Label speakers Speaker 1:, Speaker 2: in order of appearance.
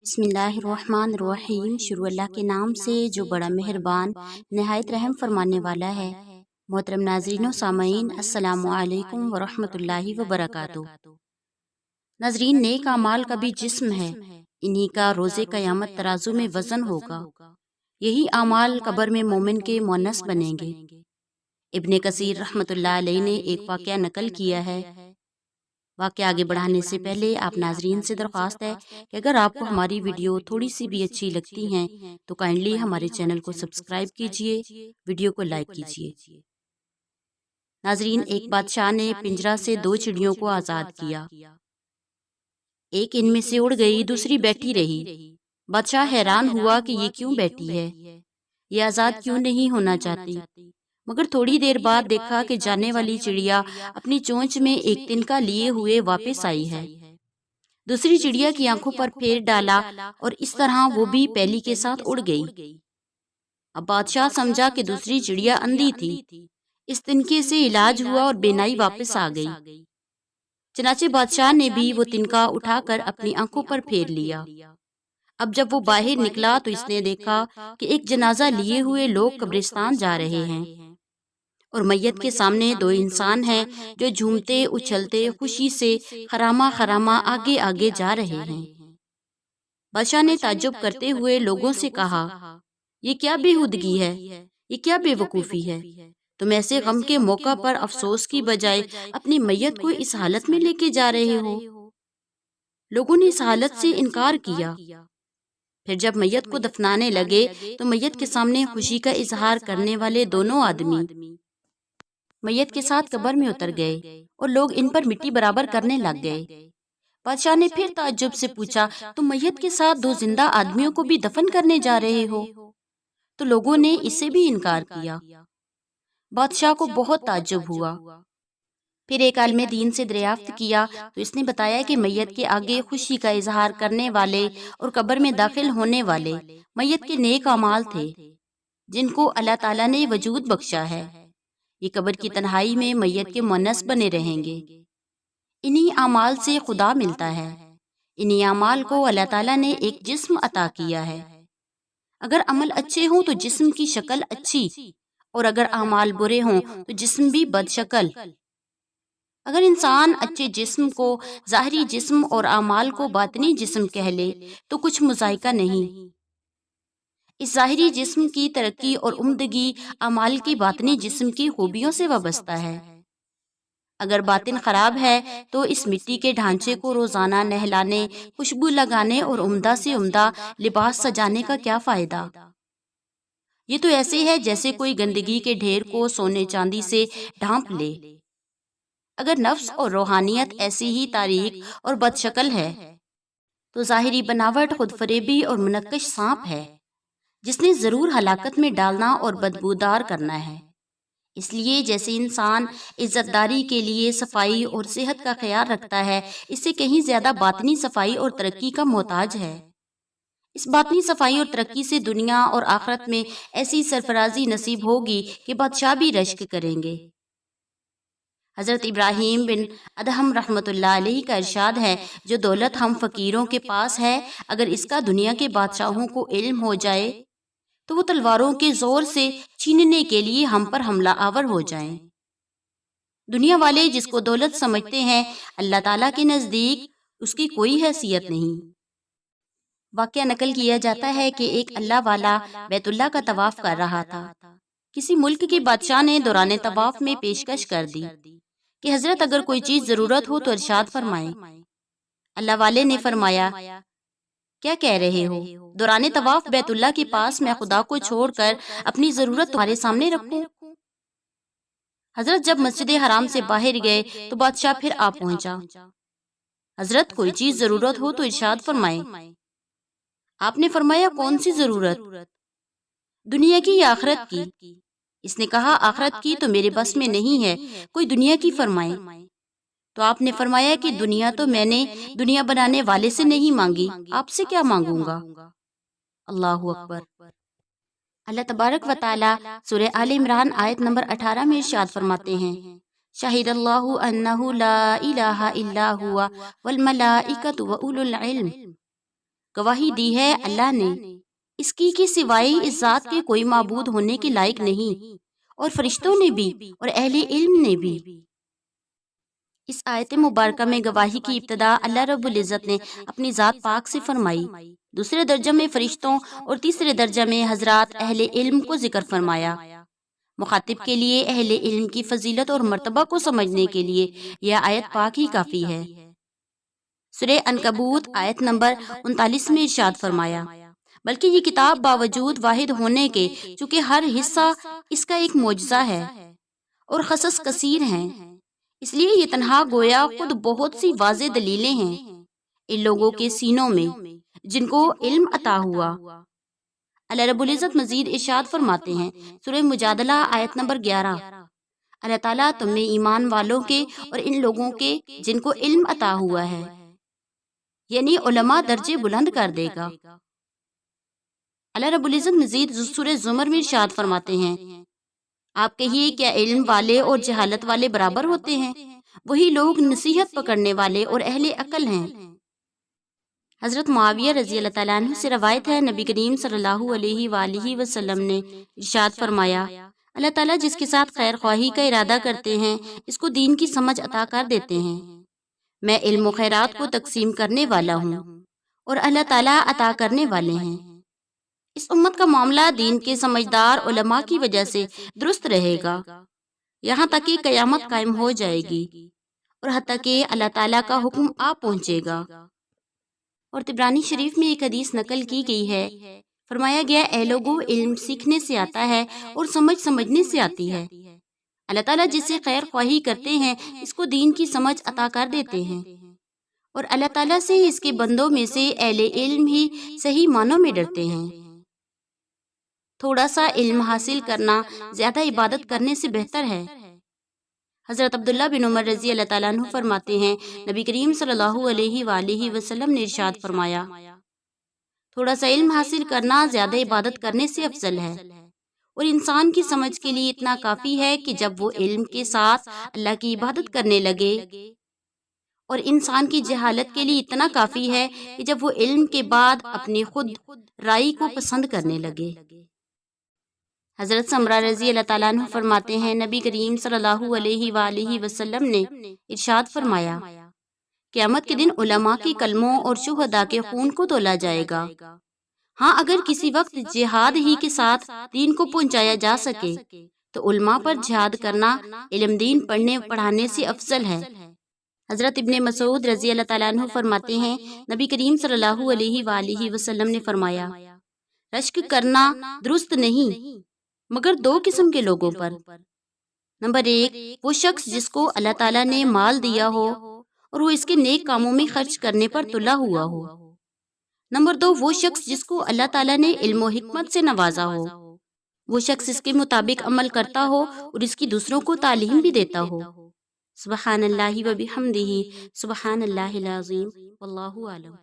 Speaker 1: بسم اللہ الرحمن الرحیم۔ شروع اللہ کے نام سے جو بڑا مہربان نہایت رحم فرمانے والا ہے۔ محترم ناظرین و سامعین، السلام علیکم ورحمۃ اللہ وبرکاتہ۔ ناظرین، نیک اعمال کا بھی جسم ہے، انہی کا روز قیامت ترازو میں وزن ہوگا۔ یہی اعمال قبر میں مومن کے مونس بنیں گے۔ ابن کثیر رحمۃ اللہ علیہ نے ایک واقعہ نقل کیا ہے۔ واقعہ آگے بڑھانے سے پہلے آپ ناظرین سے درخواست ہے کہ اگر آپ کو ہماری ویڈیو تھوڑی سی بھی اچھی لگتی ہیں تو کائنڈلی ہمارے چینل کو سبسکرائب کیجئے، ویڈیو کو لائک کیجئے۔ ناظرین، ایک بادشاہ نے پنجرہ سے دو چڑیوں کو آزاد کیا۔ ایک ان میں سے اڑ گئی، دوسری بیٹھی رہی۔ بادشاہ حیران ہوا کہ یہ کیوں بیٹھی ہے، یہ آزاد کیوں نہیں ہونا چاہتی؟ مگر تھوڑی دیر بعد دیکھا کہ جانے والی چڑیا اپنی چونچ میں ایک تنکا لیے ہوئے واپس آئی ہے۔ دوسری چڑیا کی آنکھوں پر پھیر ڈالا اور اس طرح وہ بھی پہلی کے ساتھ اڑ گئی۔ اب بادشاہ سمجھا کہ دوسری چڑیا اندھی تھی، اس تنکے سے علاج ہوا اور بینائی واپس آ گئی۔ چنانچہ بادشاہ نے بھی وہ تنکا اٹھا کر اپنی آنکھوں پر پھیر لیا۔ اب جب وہ باہر نکلا تو اس نے دیکھا کہ ایک جنازہ لیے ہوئے لوگ قبرستان جا رہے ہیں اور میت کے سامنے دو انسان ہیں جو جھومتے اچھلتے خوشی سے خراما خراما آگے آگے جا رہے ہیں۔ بادشاہ نے تعجب کرتے ہوئے لوگوں سے کہا، یہ کیا بےہودگی ہے، یہ کیا بے وقوفی ہے؟ تم ایسے غم کے موقع پر افسوس کی بجائے اپنی میت کو اس حالت میں لے کے جا رہے ہو۔ لوگوں نے اس حالت سے انکار کیا۔ پھر جب میت کو دفنانے لگے تو میت کے سامنے خوشی کا اظہار کرنے والے دونوں آدمی میت کے ساتھ قبر میں اتر گئے اور لوگ ان پر مٹی برابر کرنے لگ گئے۔ بادشاہ نے پھر تعجب سے پوچھا، تم میت کے ساتھ دو زندہ آدمیوں کو بھی دفن کرنے جا رہے ہو؟ تو لوگوں نے اسے بھی انکار کیا۔ بادشاہ کو بہت تعجب ہوا۔ پھر ایک عالم دین سے دریافت کیا تو اس نے بتایا کہ میت کے آگے خوشی کا اظہار کرنے والے اور قبر میں داخل ہونے والے میت کے نیک اعمال تھے جن کو اللہ تعالیٰ نے وجود بخشا ہے۔ یہ قبر کی تنہائی میں میت کے مونس بنے رہیں گے۔ انہی اعمال سے خدا ملتا ہے۔ انہی اعمال کو اللہ تعالیٰ نے ایک جسم عطا کیا ہے۔ اگر عمل اچھے ہوں تو جسم کی شکل اچھی، اور اگر اعمال برے ہوں تو جسم بھی بد شکل۔ اگر انسان اچھے جسم کو ظاہری جسم اور اعمال کو باطنی جسم کہہ لے تو کچھ مضائقہ نہیں۔ اس ظاہری جسم کی ترقی اور عمدگی اعمال کی باطنی جسم کی خوبیوں سے وابستہ ہے۔ اگر باطن خراب ہے تو اس مٹی کے ڈھانچے کو روزانہ نہلانے، خوشبو لگانے اور عمدہ سے عمدہ لباس سجانے کا کیا فائدہ؟ یہ تو ایسے ہے جیسے کوئی گندگی کے ڈھیر کو سونے چاندی سے ڈھانپ لے۔ اگر نفس اور روحانیت ایسی ہی تاریک اور بد شکل ہے تو ظاہری بناوٹ خود فریبی اور منقش سانپ ہے جس نے ضرور ہلاکت میں ڈالنا اور بدبودار کرنا ہے۔ اس لیے جیسے انسان عزت داری کے لیے صفائی اور صحت کا خیال رکھتا ہے، اس سے کہیں زیادہ باطنی صفائی اور ترقی کا محتاج ہے۔ اس باطنی صفائی اور ترقی سے دنیا اور آخرت میں ایسی سرفرازی نصیب ہوگی کہ بادشاہ بھی رشک کریں گے۔ حضرت ابراہیم بن ادہم رحمۃ اللہ علیہ کا ارشاد ہے، جو دولت ہم فقیروں کے پاس ہے، اگر اس کا دنیا کے بادشاہوں کو علم ہو جائے تو وہ تلواروں کے زور سے چھیننے کے لیے ہم پر حملہ آور ہو جائیں۔ دنیا والے جس کو دولت سمجھتے ہیں، اللہ تعالیٰ کے نزدیک اس کی کوئی حیثیت نہیں۔ واقعہ نقل کیا جاتا ہے کہ ایک اللہ والا بیت اللہ کا طواف کر رہا تھا۔ کسی ملک کے بادشاہ نے دوران طواف میں پیشکش کر دی کہ حضرت اگر کوئی چیز ضرورت ہو تو ارشاد فرمائیں۔ اللہ والے نے فرمایا، کیا کہہ رہے ہو؟ دوران طواف بیت اللہ کے پاس میں خدا کو چھوڑ کر اپنی ضرورت تمہارے سامنے رکھوں؟ حضرت جب مسجد حرام سے باہر گئے تو بادشاہ پھر آ پہنچا۔ حضرت کوئی چیز ضرورت ہو تو ارشاد فرمائیں۔ آپ نے فرمایا، کون سی ضرورت؟ دنیا کی یا آخرت کی؟ اس نے کہا، آخرت کی تو میرے بس میں نہیں ہے، کوئی دنیا کی فرمائیں۔ تو آپ نے فرمایا کہ دنیا تو میں نے دنیا بنانے والے سے نہیں مانگی، آپ سے کیا مانگوں گا؟ اللہ اکبر۔ اللہ تبارک و تعالی سورہ آل عمران آیت نمبر 18 میں ارشاد فرماتے ہیں، شہید اللہ انہ لا الہ الا ہوا والملائکۃ واولو العلم۔ گواہی دی ہے اللہ نے اس کی کہ سوائے اس ذات کے کوئی معبود ہونے کے لائق نہیں، اور فرشتوں نے بھی اور اہل علم نے بھی۔ اس آیت مبارکہ میں گواہی کی ابتدا اللہ رب العزت نے اپنی ذات پاک سے فرمائی، دوسرے درجہ میں فرشتوں اور تیسرے درجہ میں حضرات اہل علم کو ذکر فرمایا۔ مخاطب کے لیے اہل علم کی فضیلت اور مرتبہ کو سمجھنے کے لیے یہ آیت پاک ہی کافی ہے۔ سورہ عنکبوت آیت نمبر 39 میں ارشاد فرمایا، بلکہ یہ کتاب باوجود واحد ہونے کے چونکہ ہر حصہ اس کا ایک معجزہ ہے اور قصص کثیر ہیں، اس لیے یہ تنہا گویا خود بہت سی واضح دلیلیں ہیں ان لوگوں کے سینوں میں جن کو علم عطا ہوا۔ اللہ رب العزت مزید ارشاد فرماتے ہیں سورہ مجادلہ آیت نمبر 11، اللہ تعالیٰ تم میں ایمان والوں کے اور ان لوگوں کے جن کو علم عطا ہوا ہے، یعنی علماء درجے بلند کر دے گا۔ اللہ رب العزت مزید سورہ زمر میں ارشاد فرماتے ہیں، آپ کہیے کیا علم والے اور جہالت والے برابر ہوتے ہیں؟ وہی لوگ نصیحت پکڑنے والے اور اہل عقل ہیں۔ حضرت معاویہ رضی اللہ تعالیٰ عنہ سے روایت ہے، نبی کریم صلی اللہ علیہ وآلہ وسلم نے ارشاد فرمایا، اللہ تعالیٰ جس کے ساتھ خیر خواہی کا ارادہ کرتے ہیں اس کو دین کی سمجھ عطا کر دیتے ہیں۔ میں علم و خیرات کو تقسیم کرنے والا ہوں اور اللہ تعالیٰ عطا کرنے والے ہیں۔ اس امت کا معاملہ دین کے سمجھدار علماء کی وجہ سے درست رہے گا یہاں تک کہ قیامت قائم ہو جائے گی اور حتیٰ کہ اللہ تعالیٰ کا حکم آ پہنچے گا۔ اور طبرانی شریف میں ایک حدیث نقل کی گئی ہے، فرمایا گیا اے لوگو، علم سیکھنے سے آتا ہے اور سمجھنے سے آتی ہے۔ اللہ تعالیٰ جس سے خیر خواہی کرتے ہیں اس کو دین کی سمجھ عطا کر دیتے ہیں، اور اللہ تعالیٰ سے اس کے بندوں میں سے اہل علم ہی صحیح معنوں میں ڈرتے ہیں۔ تھوڑا سا علم حاصل کرنا زیادہ عبادت کرنے سے بہتر ہے۔ حضرت عبداللہ بن عمر رضی اللہ تعالیٰ عنہ فرماتے ہیں، نبی کریم صلی اللہ علیہ وآلہ وسلم نے ارشاد فرمایا، تھوڑا سا علم حاصل کرنا زیادہ عبادت کرنے سے افضل ہے، اور انسان کی سمجھ کے لیے اتنا کافی ہے کہ جب وہ علم کے ساتھ اللہ کی عبادت کرنے لگے، اور انسان کی جہالت کے لیے اتنا کافی ہے کہ جب وہ علم کے بعد اپنی خود رائی کو پسند کرنے لگے۔ حضرت سمرہ رضی اللہ تعالیٰ عنہ فرماتے ہیں، نبی کریم صلی اللہ علیہ وآلہ وسلم نے ارشاد فرمایا، قیامت کے دن علماء کے کلموں اور شہداء کے خون کو تولا جائے گا۔ ہاں اگر کسی وقت جہاد ہی کے ساتھ دین کو پہنچایا جا سکے تو علماء پر جہاد کرنا علم دین پڑھنے پڑھانے سے افضل ہے۔ حضرت ابن مسعود رضی اللہ تعالیٰ عنہ فرماتے ہیں، نبی کریم صلی اللہ علیہ وآلہ وسلم نے فرمایا، رشک کرنا درست نہیں مگر دو قسم کے لوگوں پر۔ نمبر 1، وہ شخص جس کو اللہ تعالیٰ نے مال دیا ہو اور وہ اس کے نیک کاموں میں خرچ کرنے پر تلا ہوا ہو۔ نمبر 2، وہ شخص جس کو اللہ تعالیٰ نے علم و حکمت سے نوازا ہو، وہ شخص اس کے مطابق عمل کرتا ہو اور اس کی دوسروں کو تعلیم بھی دیتا ہو۔ سبحان اللہ و بحمدہ، سبحان اللہ العظیم، واللہ اعلم۔